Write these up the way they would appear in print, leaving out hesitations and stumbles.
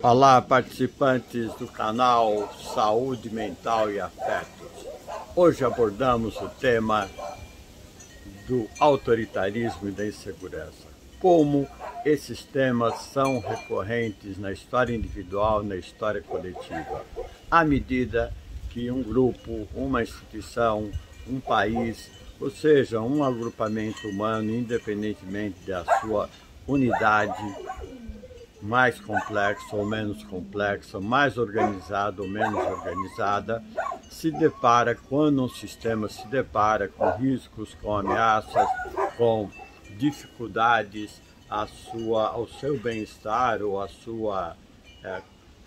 Olá, participantes do canal Saúde Mental e Afetos. Hoje abordamos o tema do autoritarismo e da insegurança. Como esses temas são recorrentes na história individual e na história coletiva, à medida que um grupo, uma instituição, um país, ou seja, um agrupamento humano, independentemente da sua unidade, mais complexa ou menos complexa, mais organizada ou menos organizada, quando um sistema se depara com riscos, com ameaças, com dificuldades ao seu bem-estar ou à sua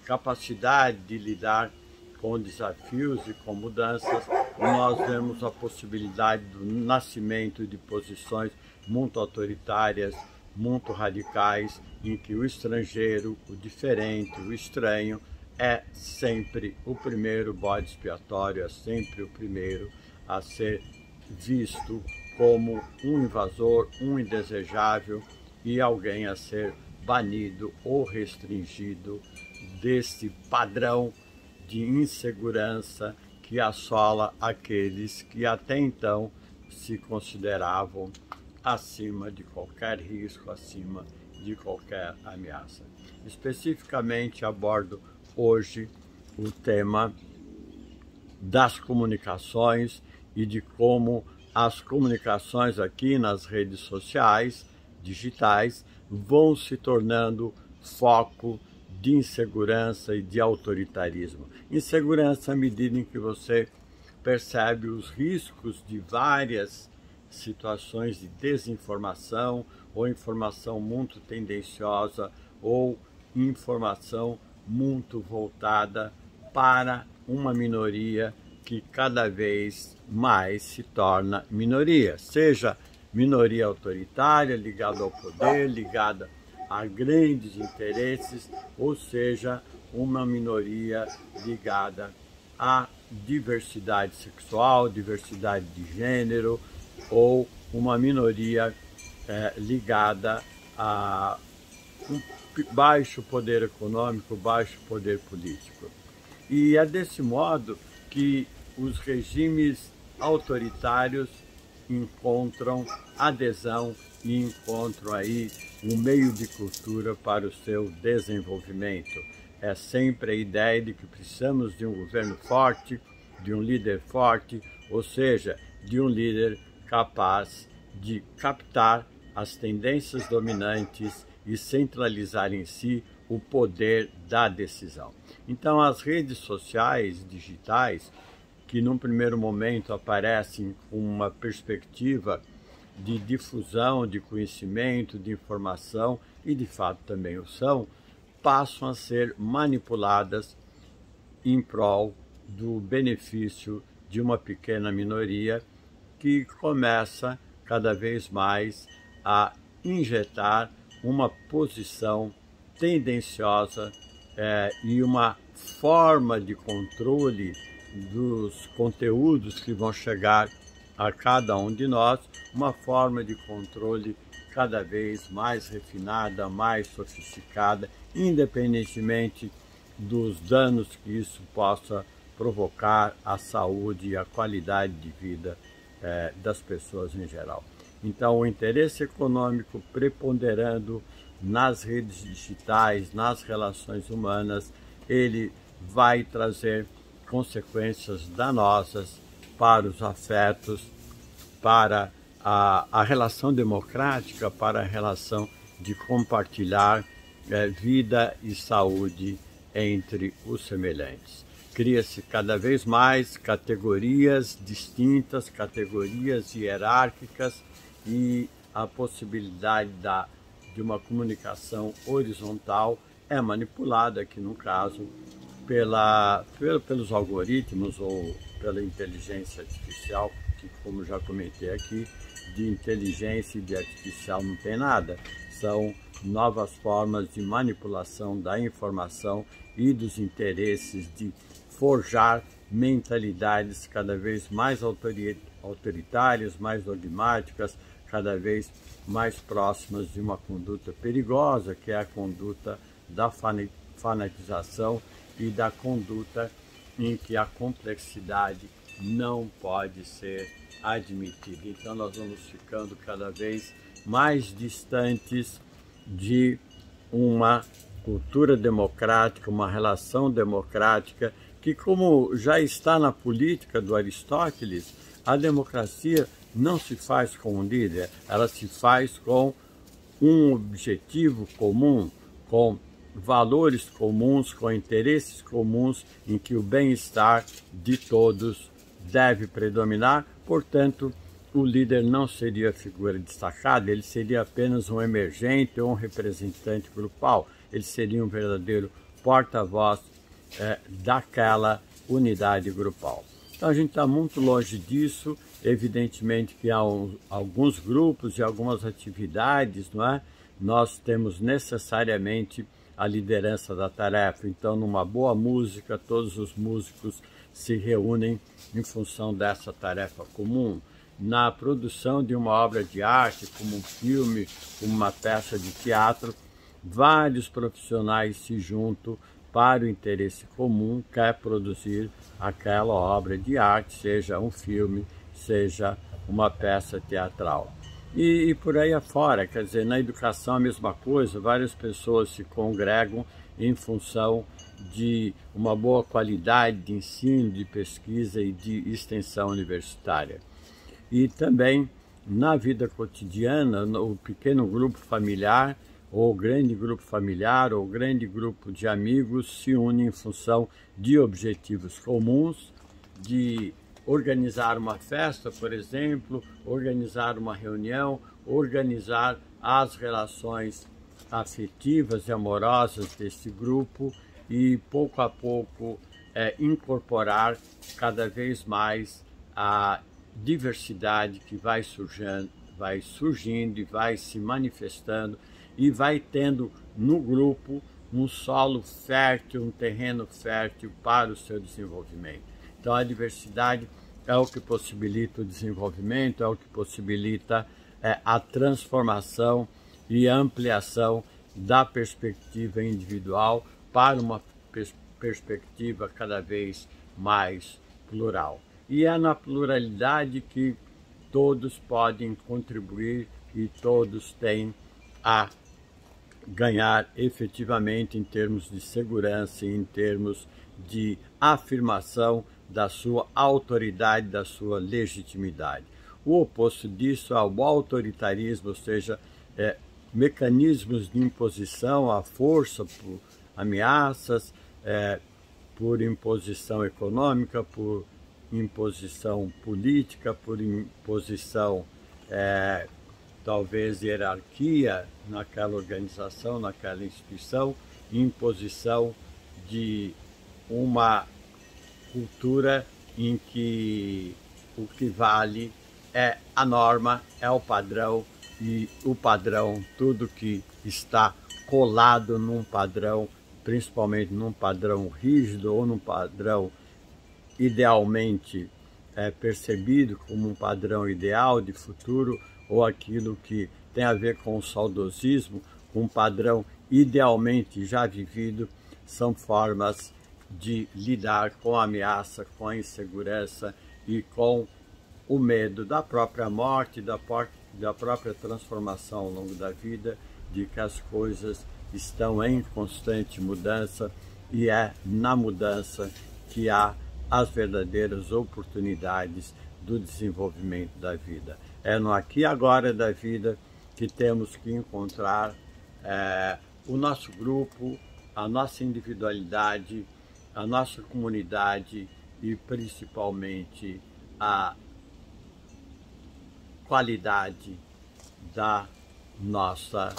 capacidade de lidar com desafios e com mudanças, nós vemos a possibilidade do nascimento de posições muito autoritárias, muito radicais, em que o estrangeiro, o diferente, o estranho, é sempre o primeiro bode expiatório, é sempre o primeiro a ser visto como um invasor, um indesejável e alguém a ser banido ou restringido desse padrão de insegurança que assola aqueles que até então se consideravam acima de qualquer risco, acima de qualquer ameaça. Especificamente abordo hoje o tema das comunicações e de como as comunicações aqui nas redes sociais, digitais, vão se tornando foco de insegurança e de autoritarismo. Insegurança à medida em que você percebe os riscos de várias situações de desinformação ou informação muito tendenciosa ou informação muito voltada para uma minoria que cada vez mais se torna minoria, seja minoria autoritária, ligada ao poder, ligada a grandes interesses, ou seja, uma minoria ligada à diversidade sexual, diversidade de gênero, ou uma minoria ligada a um baixo poder econômico, baixo poder político. E é desse modo que os regimes autoritários encontram adesão e encontram aí um meio de cultura para o seu desenvolvimento. É sempre a ideia de que precisamos de um governo forte, de um líder forte, ou seja, de um líder capaz de captar as tendências dominantes e centralizar em si o poder da decisão. Então, as redes sociais digitais, que num primeiro momento aparecem com uma perspectiva de difusão de conhecimento, de informação, e de fato também o são, passam a ser manipuladas em prol do benefício de uma pequena minoria que começa cada vez mais a injetar uma posição tendenciosa e uma forma de controle dos conteúdos que vão chegar a cada um de nós, uma forma de controle cada vez mais refinada, mais sofisticada, independentemente dos danos que isso possa provocar à saúde e à qualidade de vida das pessoas em geral. Então, o interesse econômico preponderando nas redes digitais, nas relações humanas, ele vai trazer consequências danosas para os afetos, para a relação democrática, para a relação de compartilhar vida e saúde entre os semelhantes. Cria-se cada vez mais categorias distintas, categorias hierárquicas, e a possibilidade de uma comunicação horizontal é manipulada, aqui no caso, pelos algoritmos ou pela inteligência artificial, que, como já comentei aqui, de inteligência e de artificial não tem nada. São novas formas de manipulação da informação e dos interesses de forjar mentalidades cada vez mais autoritárias, mais dogmáticas, cada vez mais próximas de uma conduta perigosa, que é a conduta da fanatização e da conduta em que a complexidade não pode ser admitida. Então nós vamos ficando cada vez mais distantes de uma cultura democrática, uma relação democrática, que, como já está na política do Aristóteles, a democracia não se faz com um líder, ela se faz com um objetivo comum, com valores comuns, com interesses comuns, em que o bem-estar de todos deve predominar. Portanto, o líder não seria a figura destacada, ele seria apenas um emergente ou um representante grupal, ele seria um verdadeiro porta-voz daquela unidade grupal. Então a gente está muito longe disso. Evidentemente que há alguns grupos e algumas atividades, não é? Nós temos necessariamente a liderança da tarefa. Então, numa boa música, todos os músicos se reúnem em função dessa tarefa comum. Na produção de uma obra de arte, como um filme, como uma peça de teatro, vários profissionais se juntam para o interesse comum, que é produzir aquela obra de arte, seja um filme, seja uma peça teatral. E por aí afora, quer dizer, na educação a mesma coisa, várias pessoas se congregam em função de uma boa qualidade de ensino, de pesquisa e de extensão universitária. E também na vida cotidiana, o pequeno grupo familiar, ou grande grupo familiar, ou grande grupo de amigos se unem em função de objetivos comuns, de organizar uma festa, por exemplo, organizar uma reunião, organizar as relações afetivas e amorosas desse grupo e, pouco a pouco, incorporar cada vez mais a diversidade que vai surgindo e vai se manifestando e vai tendo no grupo um solo fértil, um terreno fértil para o seu desenvolvimento. Então a diversidade é o que possibilita o desenvolvimento, é o que possibilita a transformação e a ampliação da perspectiva individual para uma perspectiva cada vez mais plural. E é na pluralidade que todos podem contribuir e todos têm a ganhar efetivamente em termos de segurança e em termos de afirmação da sua autoridade, da sua legitimidade. O oposto disso é o autoritarismo, ou seja, mecanismos de imposição à força, por ameaças, por imposição econômica, por imposição política, por imposição, talvez, hierarquia naquela organização, naquela instituição, imposição de uma cultura em que o que vale é a norma, é o padrão, e o padrão, tudo que está colado num padrão, principalmente num padrão rígido ou num padrão idealmente percebido como um padrão ideal de futuro, ou aquilo que tem a ver com o saudosismo, um padrão idealmente já vivido, são formas de lidar com a ameaça, com a insegurança e com o medo da própria morte, da própria transformação ao longo da vida, de que as coisas estão em constante mudança e é na mudança que há as verdadeiras oportunidades do desenvolvimento da vida. É no aqui e agora da vida que temos que encontrar o nosso grupo, a nossa individualidade, a nossa comunidade e principalmente a qualidade da nossa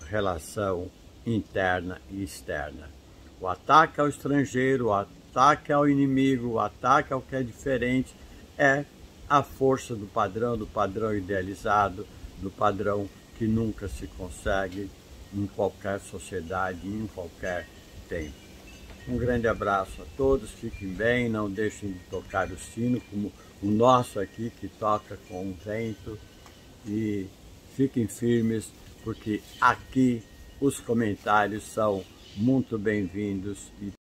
relação interna e externa. O ataque ao estrangeiro, o ataque ao inimigo, o ataque ao que é diferente é a força do padrão idealizado, do padrão que nunca se consegue em qualquer sociedade, em qualquer tempo. Um grande abraço a todos, fiquem bem, não deixem de tocar o sino, como o nosso aqui, que toca com o vento, e fiquem firmes, porque aqui os comentários são muito bem-vindos e